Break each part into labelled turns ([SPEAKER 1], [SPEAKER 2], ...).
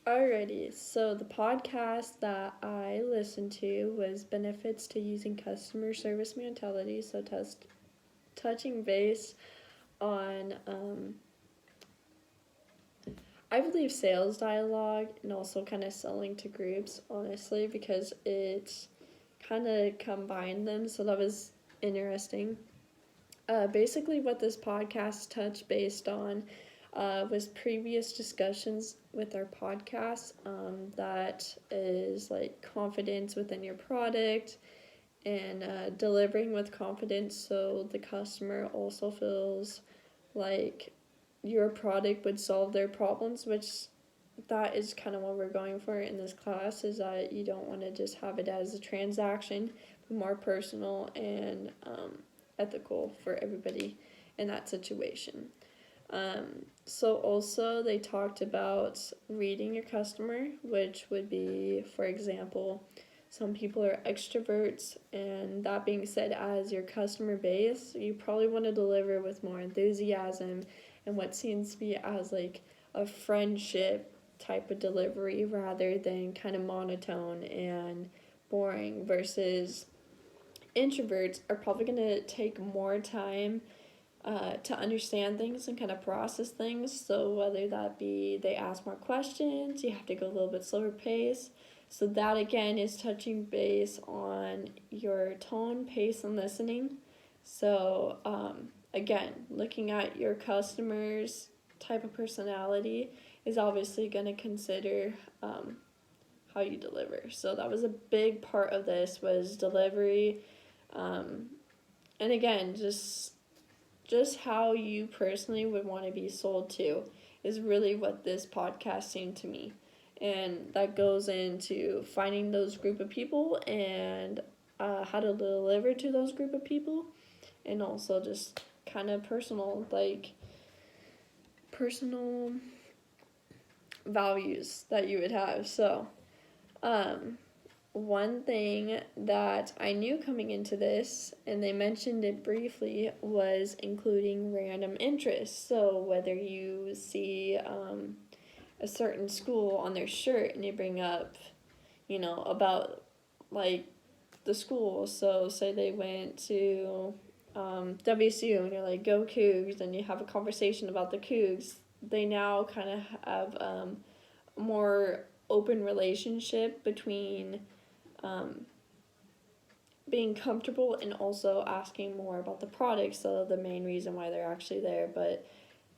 [SPEAKER 1] Alrighty, so the podcast that I listened to was Benefits to Using Customer Service Mentality, so touching base on, I believe, sales dialogue and also kind of selling to groups, honestly, because it kind of combined them, so that was interesting. Basically, what this podcast touched based on was previous discussions with our podcast that is like confidence within your product and delivering with confidence so the customer also feels like your product would solve their problems, which that is kind of what we're going for in this class, is that you don't want to just have it as a transaction, but more personal and ethical for everybody in that situation. So also they talked about reading your customer, which would be, for example, some people are extroverts, and that being said, as your customer base, you probably want to deliver with more enthusiasm and what seems to be as like a friendship type of delivery rather than kind of monotone and boring, versus introverts are probably going to take more time to understand things and kind of process things. So whether that be they ask more questions, you have to go a little bit slower pace. So that again is touching base on your tone, pace, and listening. So again, looking at your customers' type of personality is obviously going to consider how you deliver. So that was a big part of this, was delivery, and again, just how you personally would want to be sold to is really what this podcast seemed to me. And that goes into finding those group of people and how to deliver to those group of people, and also just kind of personal values that you would have. So one thing that I knew coming into this, and they mentioned it briefly, was including random interests. So whether you see a certain school on their shirt and you bring up, about like the school. So say they went to WSU and you're like, go Cougs, and you have a conversation about the Cougs. They now kind of have a more open relationship between being comfortable and also asking more about the product, so the main reason why they're actually there. But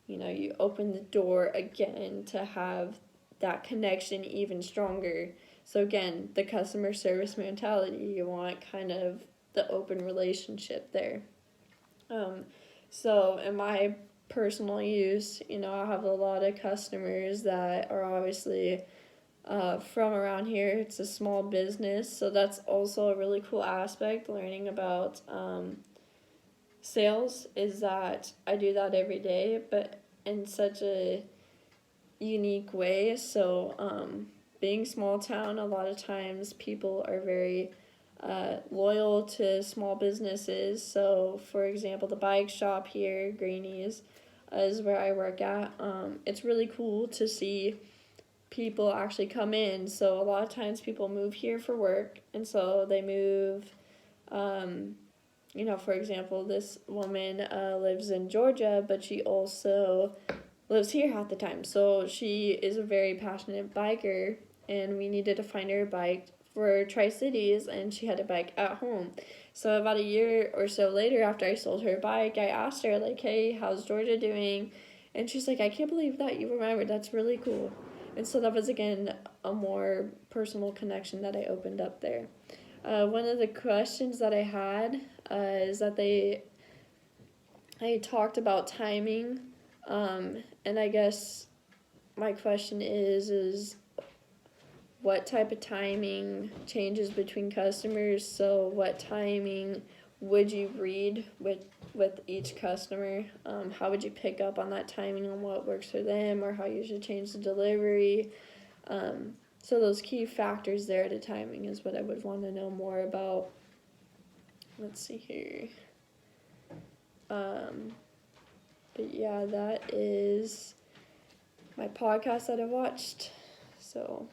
[SPEAKER 1] you open the door again to have that connection even stronger. So again, the customer service mentality, you want kind of the open relationship there. So in my personal use, I have a lot of customers that are obviously from around here. It's a small business, so that's also a really cool aspect, learning about sales, is that I do that every day, but in such a unique way. So being small town, a lot of times people are very loyal to small businesses. So for example, the bike shop here, Greenies, is where I work at. It's really cool to see people actually come in. So a lot of times people move here for work, and so they move, for example, this woman lives in Georgia, but she also lives here half the time. So she is a very passionate biker, and we needed to find her a bike for Tri-Cities, and she had a bike at home. So about a year or so later, after I sold her bike, I asked her, like, hey, how's Georgia doing? And she's like, I can't believe that you remembered. That's really cool. And so that was, again, a more personal connection that I opened up there. One of the questions that I had is that I talked about timing, and I guess my question is what type of timing changes between customers? So what timing would you read with each customer? How would you pick up on that timing, on what works for them, or how you should change the delivery? So those key factors there to timing is what I would want to know more about. Let's see here. But yeah, that is my podcast that I watched. So